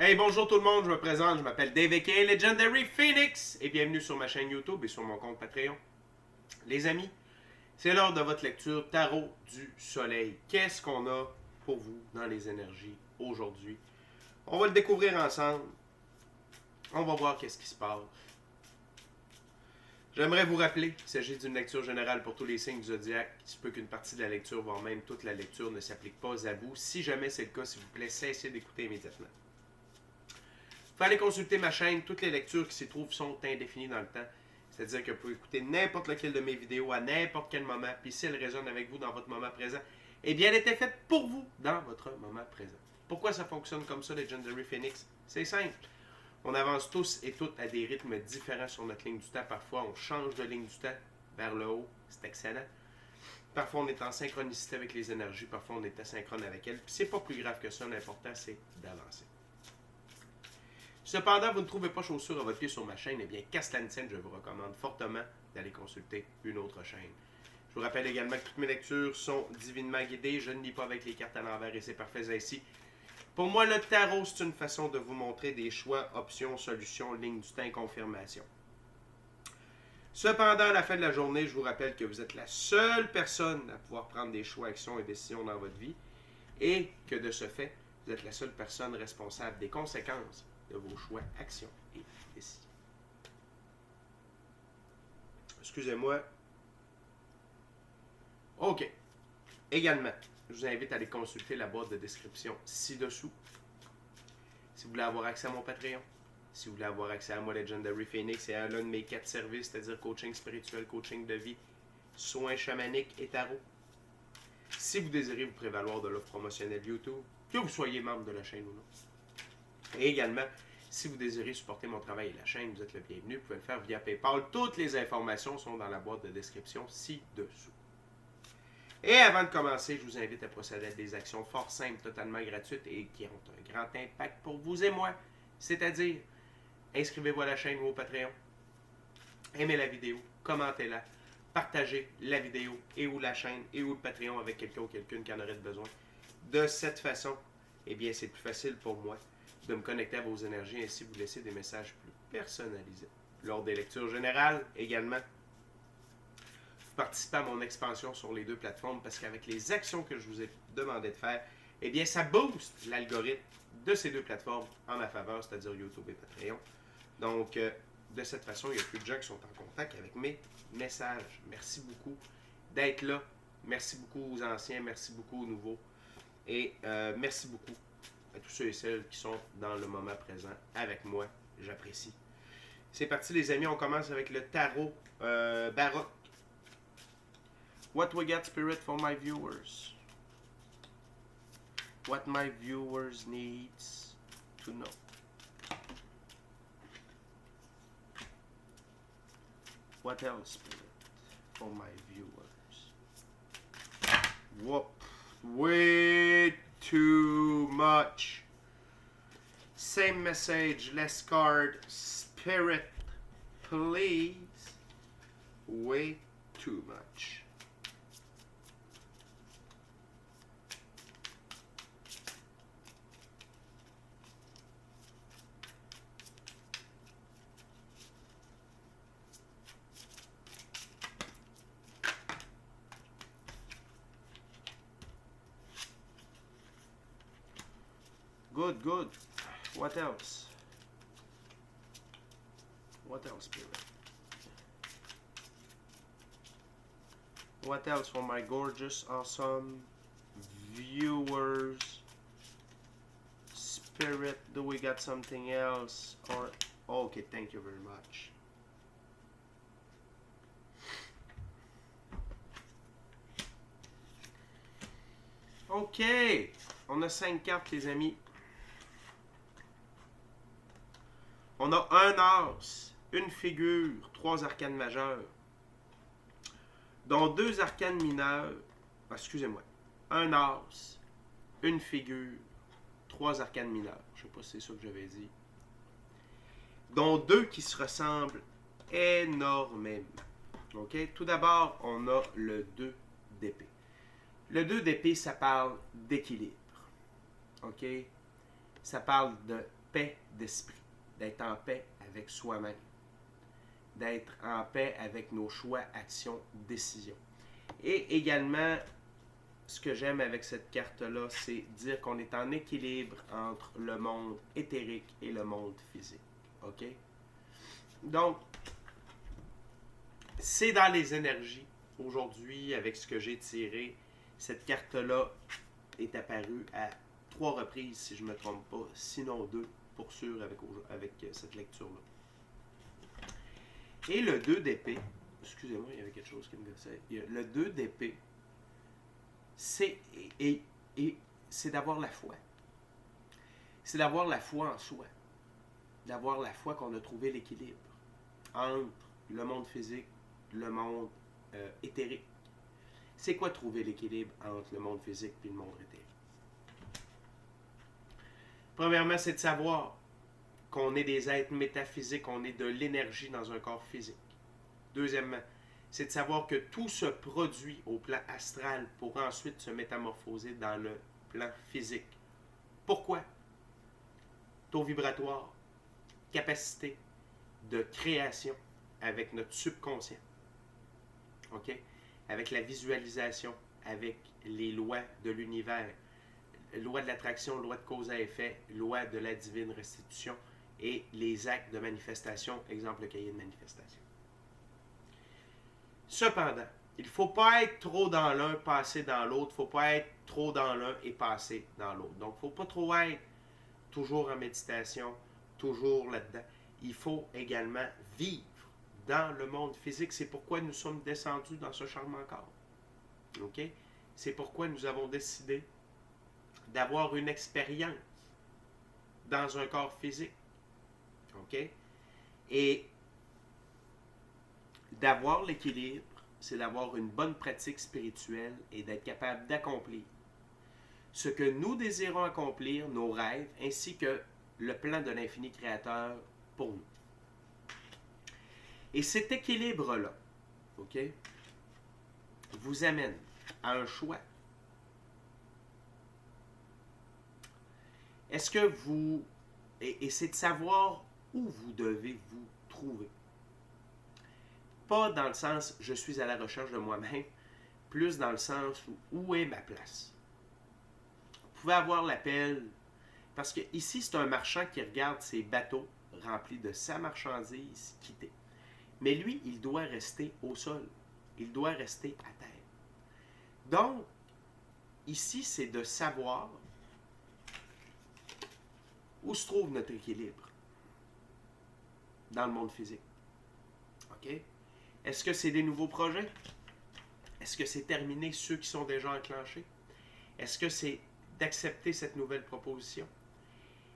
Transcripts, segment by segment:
Hey, bonjour tout le monde, je me présente, je m'appelle Dave aka Legendary Phoenix et bienvenue sur ma chaîne YouTube et sur mon compte Patreon. Les amis, c'est l'heure de votre lecture Tarot du Soleil. Qu'est-ce qu'on a pour vous dans les énergies aujourd'hui? On va le découvrir ensemble. On va voir qu'est-ce qui se passe. J'aimerais vous rappeler qu'il s'agit d'une lecture générale pour tous les signes du zodiaque. Il se peut qu'une partie de la lecture, voire même toute la lecture, ne s'applique pas à vous. Si jamais c'est le cas, s'il vous plaît, cessez d'écouter immédiatement. Vous pouvez aller consulter ma chaîne. Toutes les lectures qui s'y trouvent sont indéfinies dans le temps. C'est-à-dire que vous pouvez écouter n'importe lequel de mes vidéos à n'importe quel moment. Puis si elles résonnent avec vous dans votre moment présent, eh bien, elle était faite pour vous dans votre moment présent. Pourquoi ça fonctionne comme ça, Legendary Phoenix? C'est simple. On avance tous et toutes à des rythmes différents sur notre ligne du temps. Parfois, on change de ligne du temps vers le haut. C'est excellent. Parfois, on est en synchronicité avec les énergies. Parfois, on est asynchrone avec elles. Puis c'est pas plus grave que ça. L'important, c'est d'avancer. Cependant, vous ne trouvez pas chaussure à votre pied sur ma chaîne, eh bien, qu'à cela ne tienne, je vous recommande fortement d'aller consulter une autre chaîne. Je vous rappelle également que toutes mes lectures sont divinement guidées. Je ne lis pas avec les cartes à l'envers et c'est parfait ainsi. Pour moi, le tarot, c'est une façon de vous montrer des choix, options, solutions, lignes du temps et confirmation. Cependant, à la fin de la journée, je vous rappelle que vous êtes la seule personne à pouvoir prendre des choix, actions et décisions dans votre vie et que de ce fait, vous êtes la seule personne responsable des conséquences de vos choix, actions et décisions. Excusez-moi. OK. Également, je vous invite à aller consulter la boîte de description ci-dessous. Si vous voulez avoir accès à mon Patreon, si vous voulez avoir accès à moi, Legendary Phoenix, et à l'un de mes 4 services, c'est-à-dire coaching spirituel, coaching de vie, soins chamaniques et tarot. Si vous désirez vous prévaloir de l'offre promotionnelle YouTube, que vous soyez membre de la chaîne ou non. Et également, si vous désirez supporter mon travail et la chaîne, vous êtes le bienvenu. Vous pouvez le faire via PayPal. Toutes les informations sont dans la boîte de description ci-dessous. Et avant de commencer, je vous invite à procéder à des actions fort simples, totalement gratuites et qui ont un grand impact pour vous et moi. C'est-à-dire, inscrivez-vous à la chaîne ou au Patreon, aimez la vidéo, commentez-la, partagez la vidéo et ou la chaîne et ou le Patreon avec quelqu'un ou quelqu'une qui en aurait besoin. De cette façon, eh bien, c'est plus facile pour moi de me connecter à vos énergies et ainsi vous laisser des messages plus personnalisés. Lors des lectures générales, également, vous participez à mon expansion sur les deux plateformes parce qu'avec les actions que je vous ai demandé de faire, eh bien, ça booste l'algorithme de ces deux plateformes en ma faveur, c'est-à-dire YouTube et Patreon. Donc, de cette façon, il y a plus de gens qui sont en contact avec mes messages. Merci beaucoup d'être là. Merci beaucoup aux anciens, merci beaucoup aux nouveaux. Et merci beaucoup à tous ceux et celles qui sont dans le moment présent avec moi. J'apprécie. C'est parti les amis, on commence avec le tarot baroque. What we got spirit for my viewers? What my viewers needs to know. What else spirit for my viewers? Whoop. Way too much. Same message, less card. Spirit, please. Way too much. Good, good. What else? What else, Spirit? What else for my gorgeous, awesome viewers? Spirit, do we got something else? Or okay, thank you very much. Ok, on a 5 cartes, les amis. On a un as, une figure, 3 arcanes majeures, dont 2 arcanes mineures. Excusez-moi. Un as, une figure, 3 arcanes mineures. Je ne sais pas si c'est ça que j'avais dit. Dont 2 qui se ressemblent énormément. Ok? Tout d'abord, on a le 2 d'épée. Le 2 d'épée, ça parle d'équilibre. Ok? Ça parle de paix d'esprit, d'être en paix avec soi-même, d'être en paix avec nos choix, actions, décisions. Et également, ce que j'aime avec cette carte-là, c'est dire qu'on est en équilibre entre le monde éthérique et le monde physique. OK? Donc, c'est dans les énergies. Aujourd'hui, avec ce que j'ai tiré, cette carte-là est apparue à 3 reprises, si je ne me trompe pas, sinon 2, pour sûr, avec cette lecture-là. Et le 2 d'épée, excusez-moi, il y avait quelque chose qui me gossait. Le 2 d'épée, c'est d'avoir la foi. C'est d'avoir la foi en soi. D'avoir la foi qu'on a trouvé l'équilibre entre le monde physique, le monde éthérique. C'est quoi trouver l'équilibre entre le monde physique et le monde éthérique? Premièrement, c'est de savoir qu'on est des êtres métaphysiques, on est de l'énergie dans un corps physique. Deuxièmement, c'est de savoir que tout se produit au plan astral pour ensuite se métamorphoser dans le plan physique. Pourquoi? Taux vibratoire, capacité de création avec notre subconscient. OK? Avec la visualisation, avec les lois de l'univers, loi de l'attraction, loi de cause à effet, loi de la divine restitution et les actes de manifestation, exemple le cahier de manifestation. Cependant, il ne faut pas être trop dans l'un, passer dans l'autre. Il ne faut pas être trop dans l'un et passer dans l'autre. Donc, il ne faut pas trop être toujours en méditation, toujours là-dedans. Il faut également vivre dans le monde physique. C'est pourquoi nous sommes descendus dans ce charmant corps. OK? C'est pourquoi nous avons décidé d'avoir une expérience dans un corps physique. OK? Et d'avoir l'équilibre, c'est d'avoir une bonne pratique spirituelle et d'être capable d'accomplir ce que nous désirons accomplir, nos rêves, ainsi que le plan de l'infini créateur pour nous. Et cet équilibre-là, OK, vous amène à un choix. Est-ce que vous... Et c'est de savoir où vous devez vous trouver. Pas dans le sens « je suis à la recherche de moi-même », plus dans le sens où est ma place. Vous pouvez avoir l'appel, parce que ici c'est un marchand qui regarde ses bateaux remplis de sa marchandise quitter. Mais lui, il doit rester au sol. Il doit rester à terre. Donc, ici, c'est de savoir où se trouve notre équilibre dans le monde physique. OK? Est-ce que c'est des nouveaux projets? Est-ce que c'est terminé ceux qui sont déjà enclenchés? Est-ce que c'est d'accepter cette nouvelle proposition?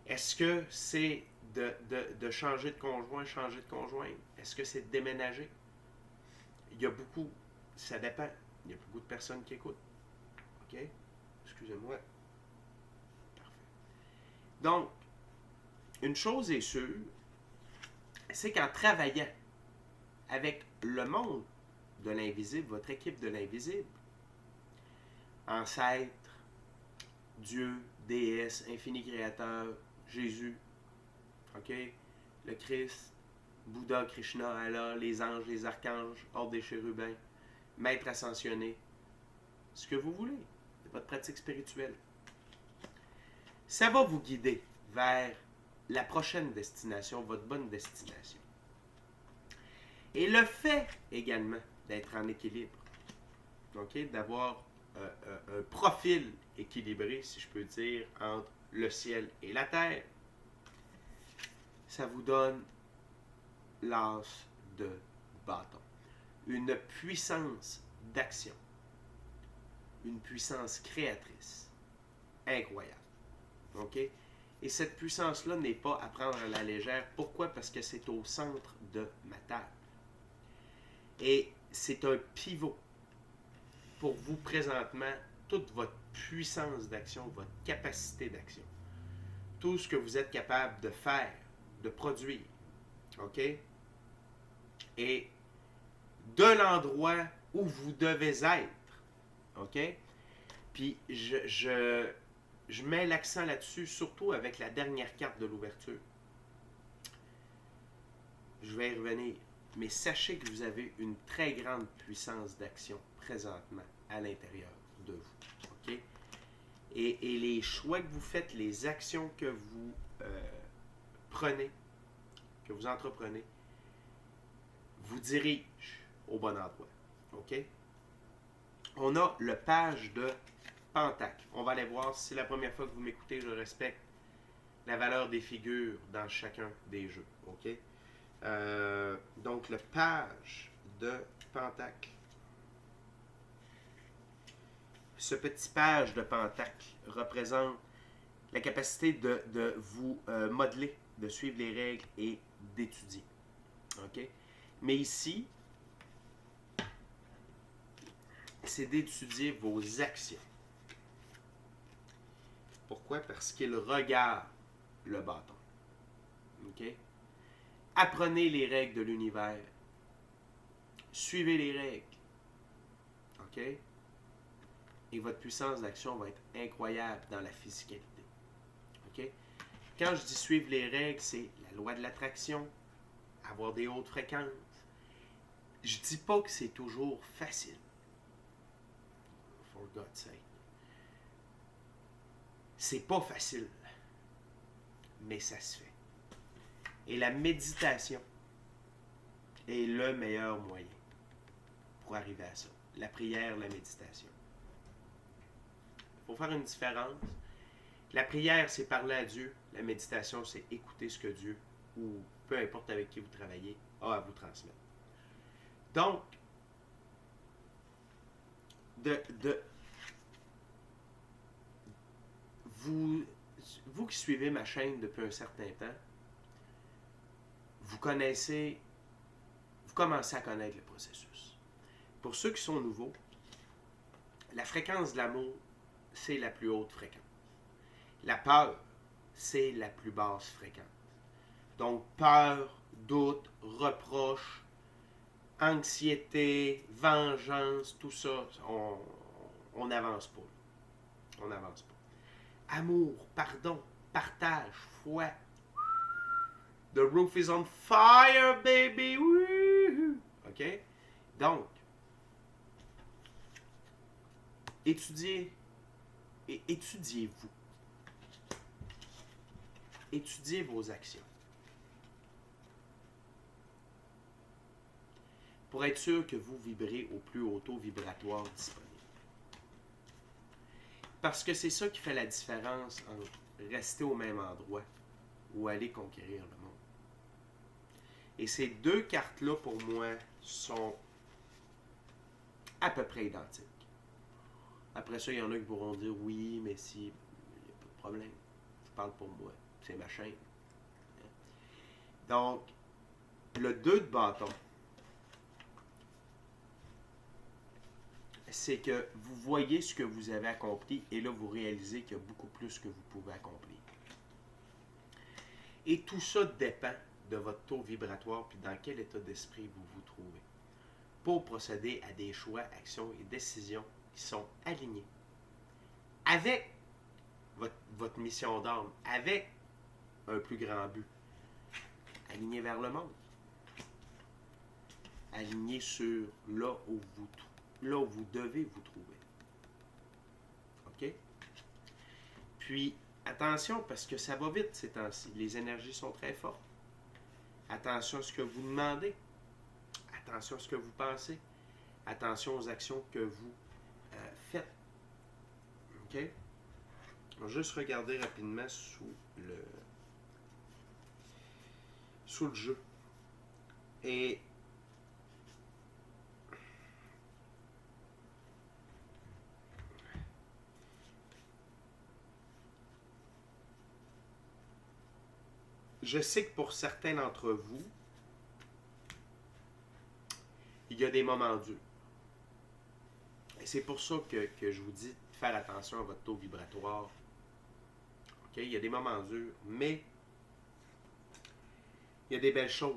Est-ce que c'est de changer de conjoint, changer de conjointe? Est-ce que c'est de déménager? Il y a beaucoup, ça dépend. Il y a beaucoup de personnes qui écoutent. OK? Excusez-moi. Parfait. Donc, une chose est sûre, c'est qu'en travaillant avec le monde de l'invisible, votre équipe de l'invisible, ancêtre, Dieu, déesse, infini créateur, Jésus, OK? Le Christ, Bouddha, Krishna, Allah, les anges, les archanges, ordre des chérubins, maître ascensionné, ce que vous voulez, votre pratique spirituelle. Ça va vous guider vers la prochaine destination, votre bonne destination. Et le fait également d'être en équilibre, okay, d'avoir un profil équilibré, si je peux dire, entre le ciel et la terre, ça vous donne l'as de bâton. Une puissance d'action, une puissance créatrice incroyable. OK? Et cette puissance-là n'est pas à prendre à la légère. Pourquoi? Parce que c'est au centre de ma table. Et c'est un pivot pour vous présentement, toute votre puissance d'action, votre capacité d'action. Tout ce que vous êtes capable de faire, de produire. OK? Et de l'endroit où vous devez être. OK? Puis je mets l'accent là-dessus, surtout avec la dernière carte de l'ouverture. Je vais y revenir. Mais sachez que vous avez une très grande puissance d'action présentement à l'intérieur de vous. OK? Et les choix que vous faites, les actions que vous prenez, que vous entreprenez, vous dirigent au bon endroit. OK? On a le page de Pentacle. On va aller voir. Si c'est la première fois que vous m'écoutez, je respecte la valeur des figures dans chacun des jeux. OK? Donc, le page de Pentacle. Ce petit page de Pentacle représente la capacité de vous modeler, de suivre les règles et d'étudier. OK? Mais ici, c'est d'étudier vos actions. Pourquoi? Parce qu'il regarde le bâton. OK? Apprenez les règles de l'univers. Suivez les règles. OK? Et votre puissance d'action va être incroyable dans la physicalité. OK? Quand je dis suivre les règles, c'est la loi de l'attraction, avoir des hautes fréquences. Je dis pas que c'est toujours facile. For God's sake. C'est pas facile. Mais ça se fait. Et la méditation est le meilleur moyen pour arriver à ça. La prière, la méditation. Il faut faire une différence. La prière, c'est parler à Dieu. La méditation, c'est écouter ce que Dieu, ou peu importe avec qui vous travaillez, a à vous transmettre. Donc, vous qui suivez ma chaîne depuis un certain temps, vous commencez à connaître le processus. Pour ceux qui sont nouveaux, la fréquence de l'amour, c'est la plus haute fréquence. La peur, c'est la plus basse fréquence. Donc, peur, doute, reproche, anxiété, vengeance, tout ça, on n'avance pas. On n'avance pas. Amour, pardon, partage, foi. The roof is on fire, baby! Woo! OK? Donc, étudiez-vous. Étudiez vos actions. Pour être sûr que vous vibrez au plus haut taux vibratoire disponible. Parce que c'est ça qui fait la différence entre rester au même endroit ou aller conquérir le monde. Et ces deux cartes-là, pour moi, sont à peu près identiques. Après ça, il y en a qui pourront dire « Oui, mais si, il n'y a pas de problème. Je parle pour moi. C'est ma chaîne. » Donc, le 2 de bâton, c'est que vous voyez ce que vous avez accompli et là, vous réalisez qu'il y a beaucoup plus que vous pouvez accomplir. Et tout ça dépend de votre taux vibratoire puis dans quel état d'esprit vous vous trouvez pour procéder à des choix, actions et décisions qui sont alignés avec votre mission d'âme, avec un plus grand but, aligné vers le monde, aligné sur là où vous devez vous trouver. OK? Puis, attention, parce que ça va vite ces temps-ci. Les énergies sont très fortes. Attention à ce que vous demandez. Attention à ce que vous pensez. Attention aux actions que vous faites. OK? On va juste regarder rapidement sous le jeu. Et je sais que pour certains d'entre vous, il y a des moments durs. Et c'est pour ça que je vous dis de faire attention à votre taux vibratoire. OK? Il y a des moments durs, mais il y a des belles choses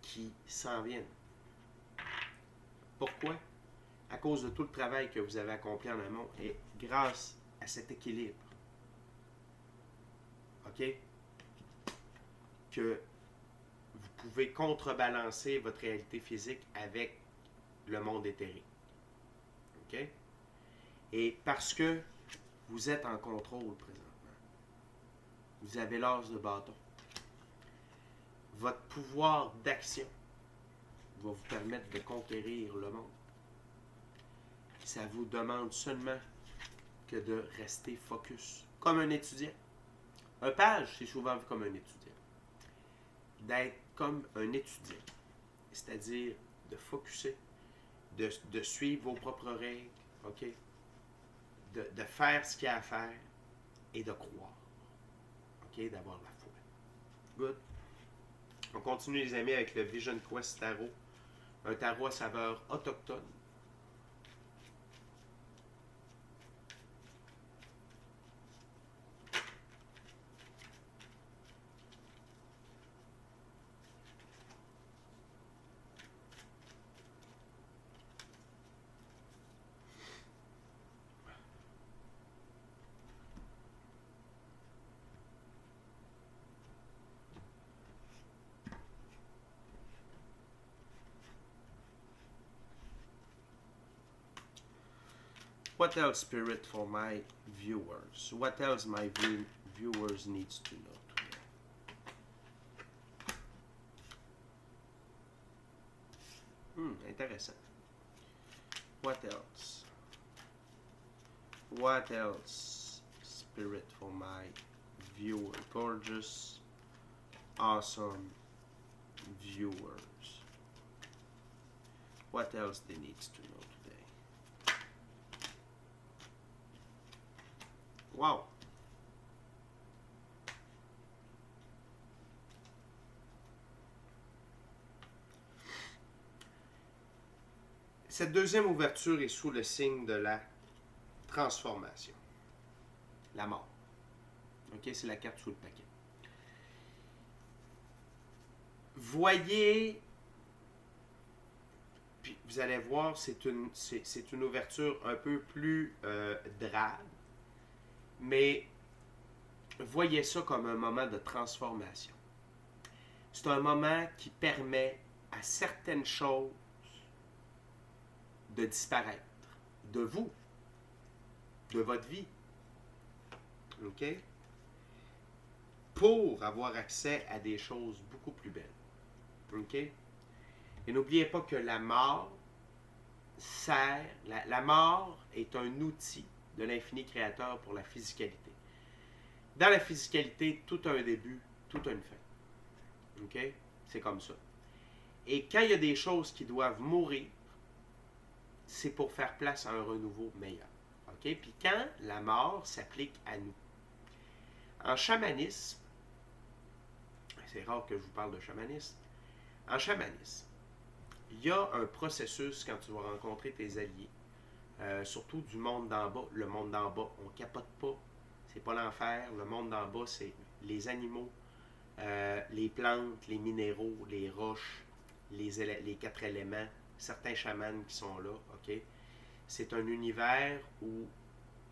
qui s'en viennent. Pourquoi? À cause de tout le travail que vous avez accompli en amont et grâce à cet équilibre. OK? Que vous pouvez contrebalancer votre réalité physique avec le monde éthérique. OK? Et parce que vous êtes en contrôle présentement, vous avez l'as de bâton, votre pouvoir d'action va vous permettre de conquérir le monde. Ça vous demande seulement que de rester focus, comme un étudiant. Un page, c'est souvent vu comme un étudiant. D'être comme un étudiant, c'est-à-dire de focuser, de suivre vos propres règles, OK? De faire ce qu'il y a à faire et de croire, OK? D'avoir la foi. Good. On continue, les amis, avec le Vision Quest Tarot. Un tarot à saveur autochtone. What else, Spirit, for my viewers? What else my viewers needs to know today? Intéressant. What else? What else, Spirit, for my viewers? Gorgeous, awesome viewers. What else they needs to know today? Wow. Cette deuxième ouverture est sous le signe de la transformation. La mort. OK, c'est la carte sous le paquet. Voyez, puis vous allez voir, c'est une ouverture un peu plus drabe, mais voyez ça comme un moment de transformation. C'est un moment qui permet à certaines choses de disparaître, de vous, de votre vie, OK? Pour avoir accès à des choses beaucoup plus belles, OK? Et n'oubliez pas que la mort sert, la mort est un outil de l'infini créateur pour la physicalité. Dans la physicalité, tout a un début, tout a une fin, OK? C'est comme ça. Et quand il y a des choses qui doivent mourir, c'est pour faire place à un renouveau meilleur. OK? Puis quand la mort s'applique à nous. En chamanisme, c'est rare que je vous parle de chamanisme, en chamanisme, il y a un processus quand tu vas rencontrer tes alliés, surtout du monde d'en bas. Le monde d'en bas, on ne capote pas, c'est pas l'enfer. Le monde d'en bas, c'est les animaux, les plantes, les minéraux, les roches, les 4 éléments, certains chamans qui sont là, OK? C'est un univers où,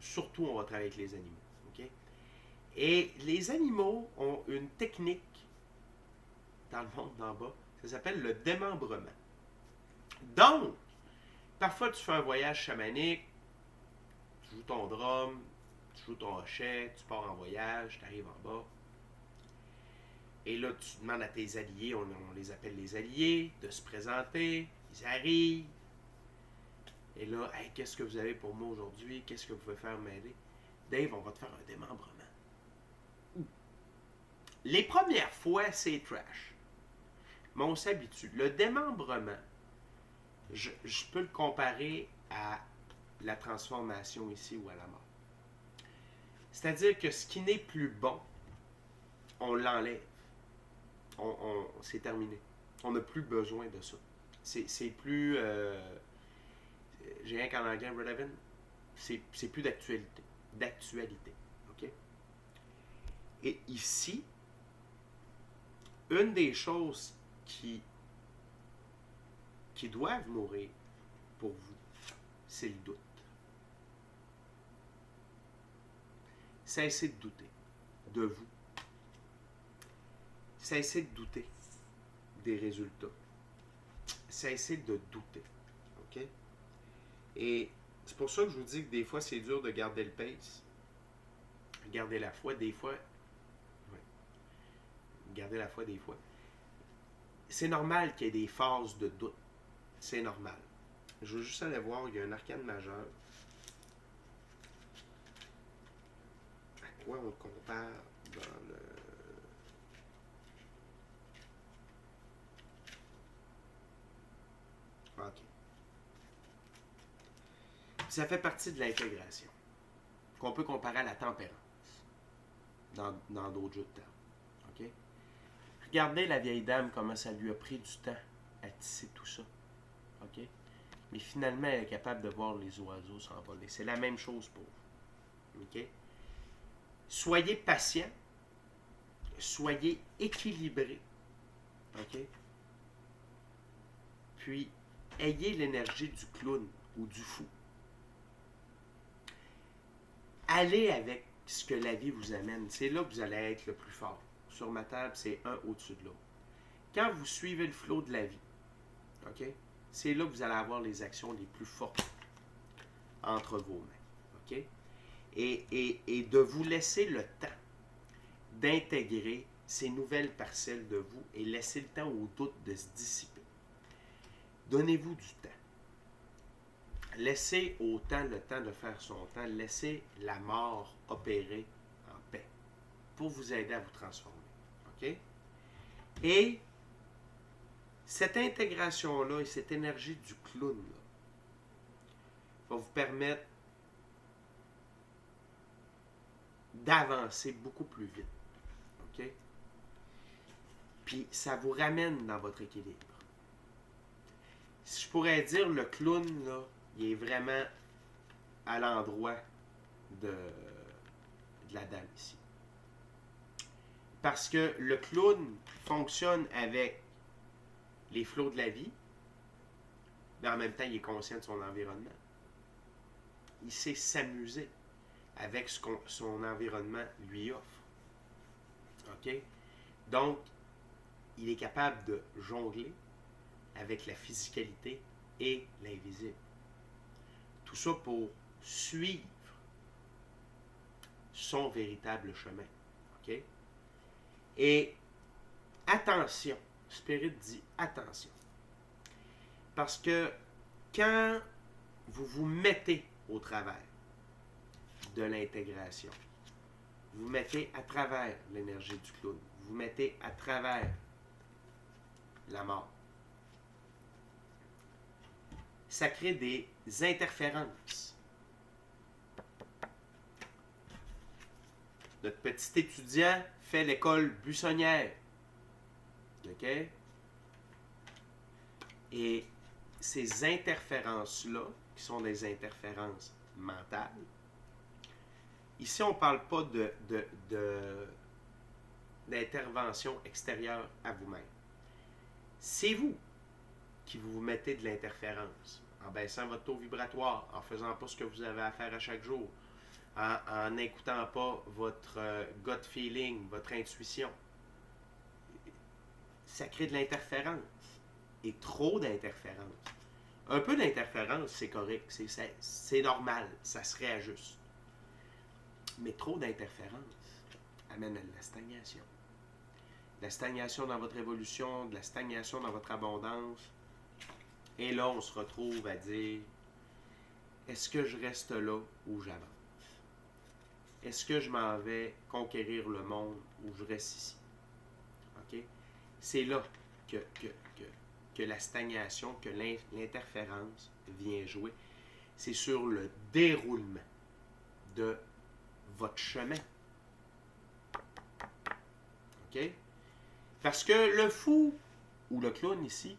surtout, on va travailler avec les animaux, OK? Et les animaux ont une technique dans le monde d'en bas, ça s'appelle le démembrement. Donc, parfois tu fais un voyage chamanique, tu joues ton drum, tu joues ton hochet, tu pars en voyage, tu arrives en bas. Et là, tu demandes à tes alliés, on les appelle les alliés, de se présenter. Ils arrivent. Et là, hey, qu'est-ce que vous avez pour moi aujourd'hui? Qu'est-ce que vous pouvez faire m'aider? Dave, on va te faire un démembrement. Les premières fois, c'est trash. Mais on s'habitue. Le démembrement, je peux le comparer à la transformation ici ou à la mort. C'est-à-dire que ce qui n'est plus bon, on l'enlève. C'est terminé. On n'a plus besoin de ça. C'est plus... j'ai rien qu'en anglais, relevant. C'est plus d'actualité. D'actualité. OK? Et ici, une des choses qui doivent mourir pour vous, c'est le doute. cessez de douter de vous. Cessez de douter des résultats. Cessez de douter. OK? Et c'est pour ça que je vous dis que des fois, c'est dur de garder le pace. Garder la foi, des fois. Ouais. Garder la foi, des fois. C'est normal qu'il y ait des phases de doute. C'est normal. Je veux juste aller voir, il y a un arcane majeur. À quoi on compare dans le... OK. Ça fait partie de l'intégration, qu'on peut comparer à la tempérance dans d'autres jeux de termes. OK? Regardez la vieille dame, comment ça lui a pris du temps à tisser tout ça. OK? Mais finalement, elle est capable de voir les oiseaux s'envoler. C'est la même chose pour vous. OK? Soyez patient. Soyez équilibré. OK? Puis, ayez l'énergie du clown ou du fou. Allez avec ce que la vie vous amène. C'est là que vous allez être le plus fort. Sur ma table, c'est un au-dessus de l'autre. Quand vous suivez le flot de la vie, OK? C'est là que vous allez avoir les actions les plus fortes entre vos mains. OK? Et de vous laisser le temps d'intégrer ces nouvelles parcelles de vous et laisser le temps au doute de se dissiper. Donnez-vous du temps. Laissez au temps le temps de faire son temps. Laissez la mort opérer en paix pour vous aider à vous transformer. OK? Et cette intégration-là et cette énergie du clown-là va vous permettre d'avancer beaucoup plus vite. OK? Puis ça vous ramène dans votre équilibre. Si je pourrais dire, le clown, là, il est vraiment à l'endroit de la dame ici. Parce que le clown fonctionne avec les flots de la vie, mais en même temps, il est conscient de son environnement. Il sait s'amuser avec ce que son environnement lui offre. OK? Donc, il est capable de jongler avec la physicalité et l'invisible. Tout ça pour suivre son véritable chemin. OK? Et attention, Spirit dit attention. Parce que quand vous vous mettez au travers de l'intégration, vous mettez à travers l'énergie du clown, vous mettez à travers la mort, ça crée des interférences. Notre petit étudiant fait l'école buissonnière. OK? Et ces interférences-là, qui sont des interférences mentales, ici, on ne parle pas d'intervention extérieure à vous-même. C'est vous qui vous mettez de l'interférence, en baissant votre taux vibratoire, en ne faisant pas ce que vous avez à faire à chaque jour, en n'écoutant pas votre gut feeling, votre intuition. Ça crée de l'interférence. Et trop d'interférence. Un peu d'interférence, c'est correct, c'est normal, ça se réajuste. Mais trop d'interférence amène à de la stagnation. De la stagnation dans votre évolution, de la stagnation dans votre abondance. Et là, on se retrouve à dire, est-ce que je reste là ou j'avance? Est-ce que je m'en vais conquérir le monde ou je reste ici? OK? C'est là que la stagnation, que l'interférence vient jouer. C'est sur le déroulement de votre chemin. OK? Parce que le fou ou le clown ici,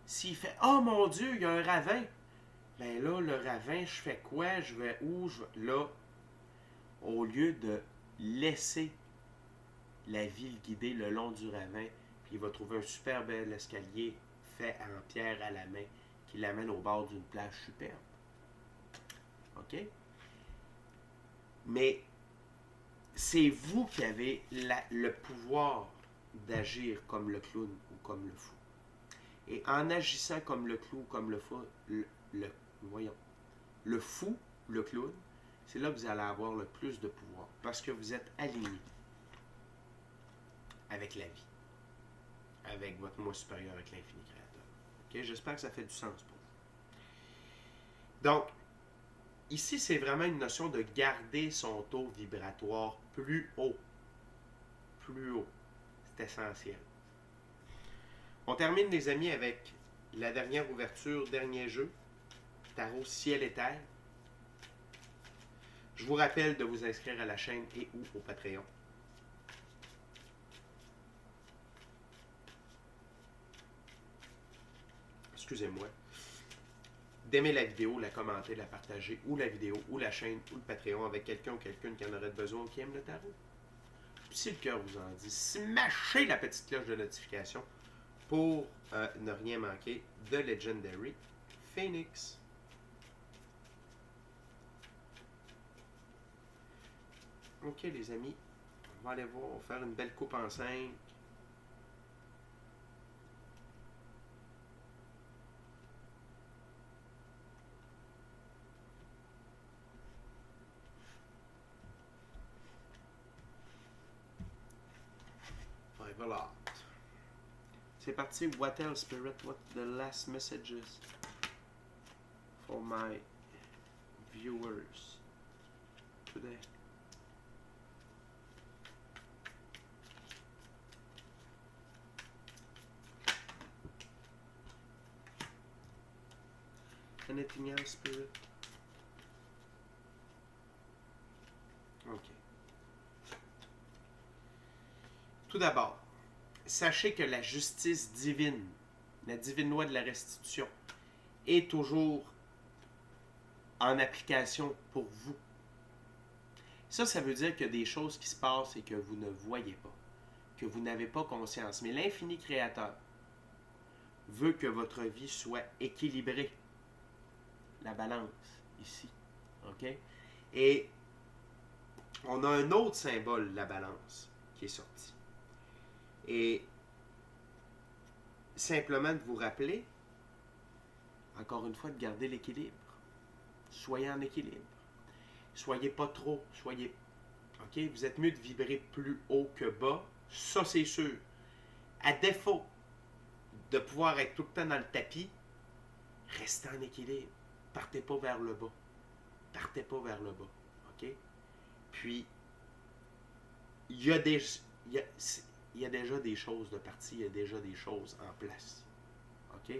s'il fait « Oh mon Dieu, il y a un ravin! » Ben là, le ravin, je fais quoi? Je vais où? Là, au lieu de laisser la vie le guider le long du ravin, puis il va trouver un super bel escalier fait en pierre à la main qui l'amène au bord d'une plage superbe. OK? Mais c'est vous qui avez le pouvoir d'agir comme le clown ou comme le fou. Et en agissant comme le clown ou comme le fou, voyons, le fou, le clown, c'est là que vous allez avoir le plus de pouvoir. Parce que vous êtes aligné avec la vie, avec votre moi supérieur, avec l'infini créateur. Okay? J'espère que ça fait du sens pour vous. Donc, ici, c'est vraiment une notion de garder son taux vibratoire plus haut. Plus haut. C'est essentiel. On termine, les amis, avec la dernière ouverture, dernier jeu. Tarot Ciel et Terre. Je vous rappelle de vous inscrire à la chaîne et ou au Patreon. Excusez-moi. D'aimer la vidéo, la commenter, la partager, ou la vidéo, ou la chaîne, ou le Patreon avec quelqu'un ou quelqu'une qui en aurait besoin ou qui aime le tarot. Puis si le cœur vous en dit, smachez la petite cloche de notification pour ne rien manquer de Legendary Phoenix. Ok les amis, on va aller voir, on va faire une belle coupe en 5. Voilà. C'est parti. What else, Spirit? What the last messages for my viewers today? Anything else, Spirit? Ok. Tout d'abord, sachez que la justice divine, la divine loi de la restitution, est toujours en application pour vous. Ça veut dire qu'il y a des choses qui se passent et que vous ne voyez pas, que vous n'avez pas conscience. Mais l'infini créateur veut que votre vie soit équilibrée. La balance, ici. OK? Et on a un autre symbole, la balance, qui est sorti. Et simplement de vous rappeler, encore une fois, de garder l'équilibre. Soyez en équilibre. Soyez pas trop. Soyez. OK? Vous êtes mieux de vibrer plus haut que bas. Ça, c'est sûr. À défaut de pouvoir être tout le temps dans le tapis, restez en équilibre. Partez pas vers le bas. Partez pas vers le bas. OK? Puis, il y a déjà des choses de partie, il y a déjà des choses en place. OK?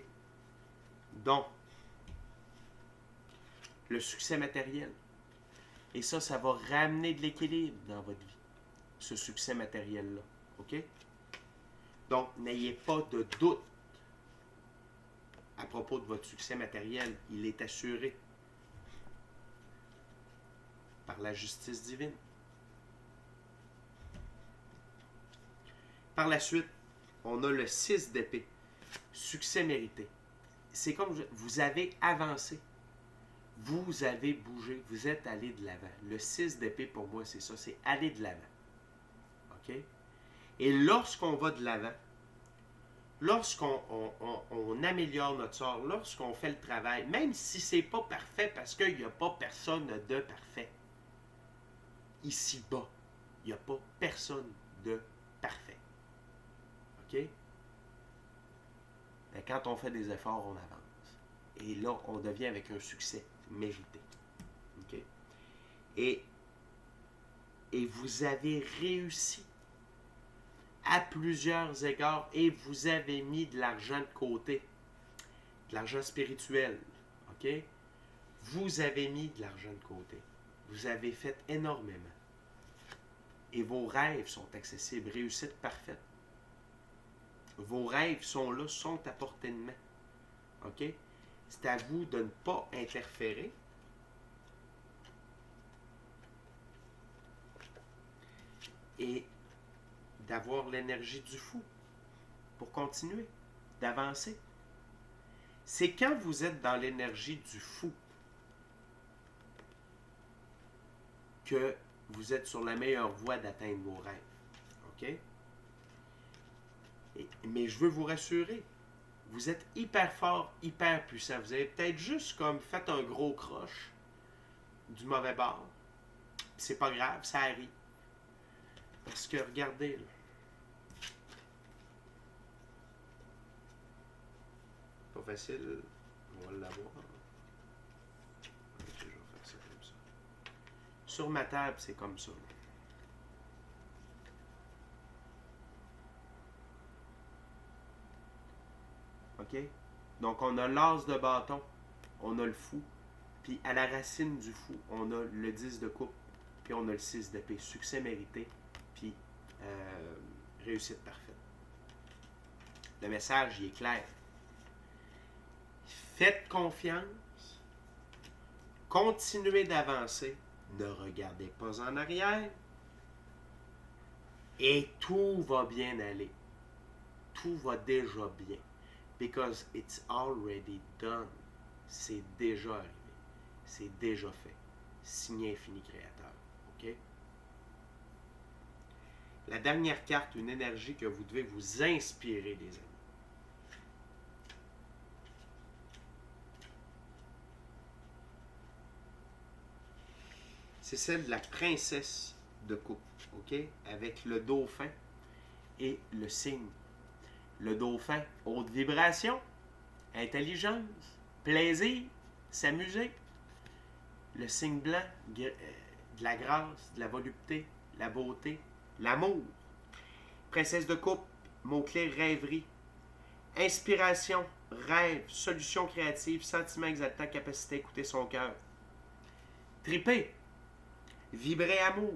Donc, le succès matériel. Et ça va ramener de l'équilibre dans votre vie. Ce succès matériel-là. OK? Donc, n'ayez pas de doute à propos de votre succès matériel. Il est assuré par la justice divine. Par la suite, on a le 6 d'épée. Succès mérité. C'est comme vous avez avancé. Vous avez bougé. Vous êtes allé de l'avant. Le 6 d'épée, pour moi, c'est ça. C'est aller de l'avant. OK? Et lorsqu'on va de l'avant, lorsqu'on améliore notre sort, lorsqu'on fait le travail, même si c'est pas parfait parce qu'il n'y a pas personne de parfait. Ici-bas, il n'y a pas personne de parfait. OK? Mais quand on fait des efforts, on avance. Et là, on devient avec un succès mérité. OK? Et vous avez réussi à plusieurs égards et vous avez mis de l'argent de côté. De l'argent spirituel. OK? Vous avez mis de l'argent de côté. Vous avez fait énormément. Et vos rêves sont accessibles. Réussite parfaite. Vos rêves sont là, sont à portée de main. OK? C'est à vous de ne pas interférer. Et d'avoir l'énergie du fou pour continuer, d'avancer. C'est quand vous êtes dans l'énergie du fou que vous êtes sur la meilleure voie d'atteindre vos rêves. OK? Mais je veux vous rassurer, vous êtes hyper fort, hyper puissant. Vous avez peut-être juste comme fait un gros croche du mauvais bord. C'est pas grave, ça arrive. Parce que regardez, là. Pas facile, on va l'avoir. Ok, je vais faire ça comme ça. Sur ma table, c'est comme ça. OK? Donc, on a l'as de bâton, on a le fou, puis à la racine du fou, on a le 10 de coupe, puis on a le 6 d'épée. Succès mérité, puis réussite parfaite. Le message, il est clair. Faites confiance, continuez d'avancer, ne regardez pas en arrière, et tout va bien aller. Tout va déjà bien. Because it's already done. C'est déjà arrivé. C'est déjà fait. Signé Infini Créateur. OK? La dernière carte, une énergie que vous devez vous inspirer, les amis. C'est celle de la princesse de coupe. OK? Avec le dauphin et le cygne. Le dauphin, haute vibration, intelligence, plaisir, s'amuser. Le cygne blanc, de la grâce, de la volupté, la beauté, l'amour. Princesse de coupe, mot-clé rêverie. Inspiration, rêve, solution créative, sentiment exaltant, capacité à écouter son cœur. Triper, vibrer amour,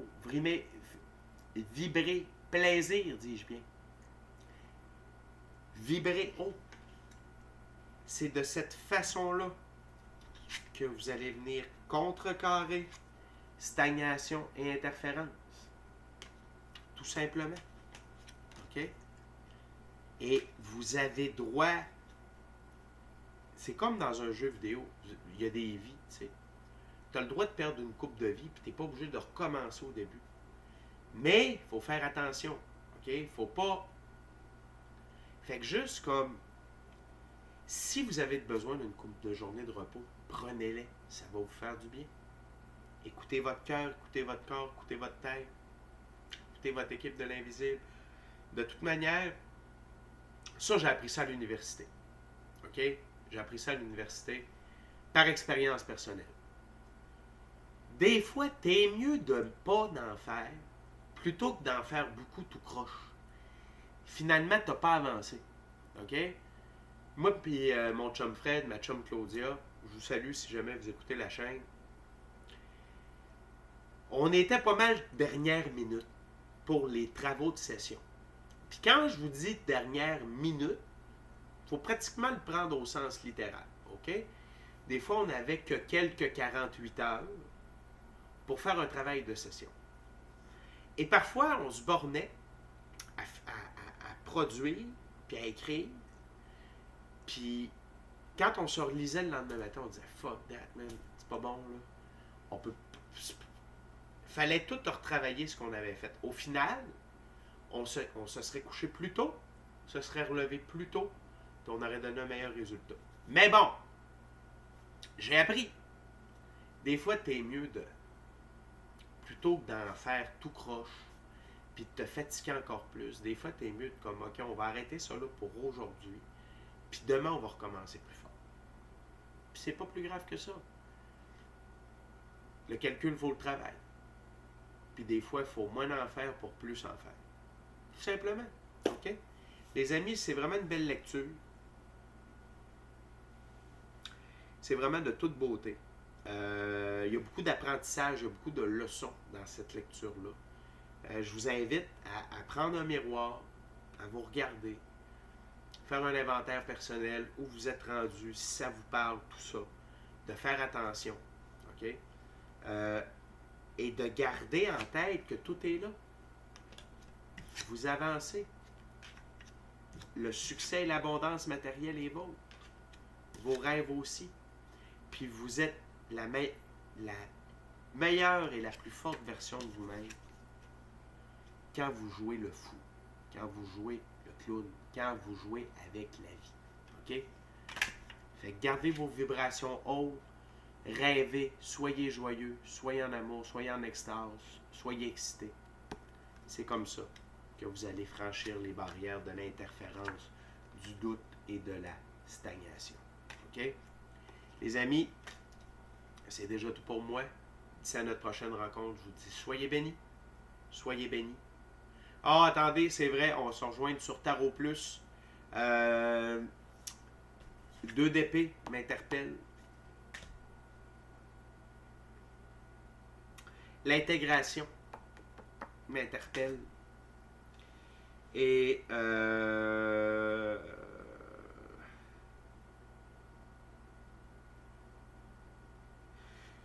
vibrer plaisir, dis-je bien. Vibrer haut. C'est de cette façon-là que vous allez venir contrecarrer stagnation et interférence. Tout simplement. OK? Et vous avez droit... C'est comme dans un jeu vidéo. Il y a des vies, tu sais. Tu as le droit de perdre une coupe de vie, puis tu n'es pas obligé de recommencer au début. Mais, il faut faire attention. OK? Il ne faut pas... Fait que juste comme, si vous avez besoin d'une couple de journée de repos, prenez-les. Ça va vous faire du bien. Écoutez votre cœur, écoutez votre corps, écoutez votre tête. Écoutez votre équipe de l'invisible. De toute manière, ça, j'ai appris ça à l'université. OK? J'ai appris ça à l'université par expérience personnelle. Des fois, t'es mieux de ne pas d'en faire plutôt que d'en faire beaucoup tout croche. Finalement, tu n'as pas avancé. OK? Moi puis mon chum Fred, ma chum Claudia, je vous salue si jamais vous écoutez la chaîne. On était pas mal dernière minute pour les travaux de session. Puis quand je vous dis dernière minute, il faut pratiquement le prendre au sens littéral. OK? Des fois, on n'avait que quelques 48 heures pour faire un travail de session. Et parfois, on se bornait à produire, puis à écrire. Puis, quand on se relisait le lendemain matin, on disait « Fuck that, man, c'est pas bon, là. » On peut... Fallait tout retravailler ce qu'on avait fait. Au final, on se serait couché plus tôt, se serait relevé plus tôt, puis on aurait donné un meilleur résultat. Mais bon, j'ai appris. Des fois, t'es mieux de... Plutôt que d'en faire tout croche, puis de te fatiguer encore plus, des fois, t'es mieux de comme, OK, on va arrêter ça là pour aujourd'hui, puis demain, on va recommencer plus fort. Puis c'est pas plus grave que ça. Le calcul vaut le travail. Puis des fois, il faut moins en faire pour plus en faire. Tout simplement. OK? Les amis, c'est vraiment une belle lecture. C'est vraiment de toute beauté. Il y a beaucoup d'apprentissage, il y a beaucoup de leçons dans cette lecture-là. Je vous invite à prendre un miroir, à vous regarder, faire un inventaire personnel, où vous êtes rendu, si ça vous parle, tout ça. De faire attention. OK? Et de garder en tête que tout est là. Vous avancez. Le succès et l'abondance matérielle est vôtre. Vos rêves aussi. Puis vous êtes meilleure et la plus forte version de vous-même quand vous jouez le fou, quand vous jouez le clown, quand vous jouez avec la vie. OK? Fait que gardez vos vibrations hautes, rêvez, soyez joyeux, soyez en amour, soyez en extase, soyez excités. C'est comme ça que vous allez franchir les barrières de l'interférence, du doute et de la stagnation. OK? Les amis, c'est déjà tout pour moi. D'ici à notre prochaine rencontre, je vous dis soyez bénis. Soyez bénis. Ah, attendez, c'est vrai, on va se rejoindre sur Tarot Plus. 2 d'épée m'interpelle. L'intégration m'interpelle. Et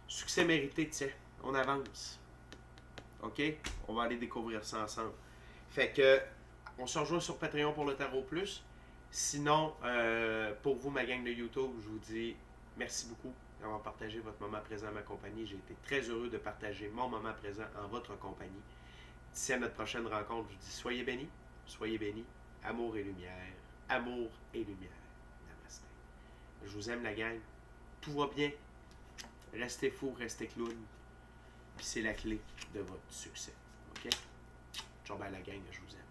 succès mérité, tiens, on avance. OK? On va aller découvrir ça ensemble. Fait que, on se rejoint sur Patreon pour le Tarot Plus. Sinon, pour vous, ma gang de YouTube, je vous dis merci beaucoup d'avoir partagé votre moment présent à ma compagnie. J'ai été très heureux de partager mon moment présent en votre compagnie. D'ici à notre prochaine rencontre, je vous dis soyez bénis, amour et lumière, amour et lumière. Namasté. Je vous aime, la gang. Tout va bien. Restez fous, restez clown. Puis c'est la clé de votre succès. OK? Ciao, bye la gang, je vous aime.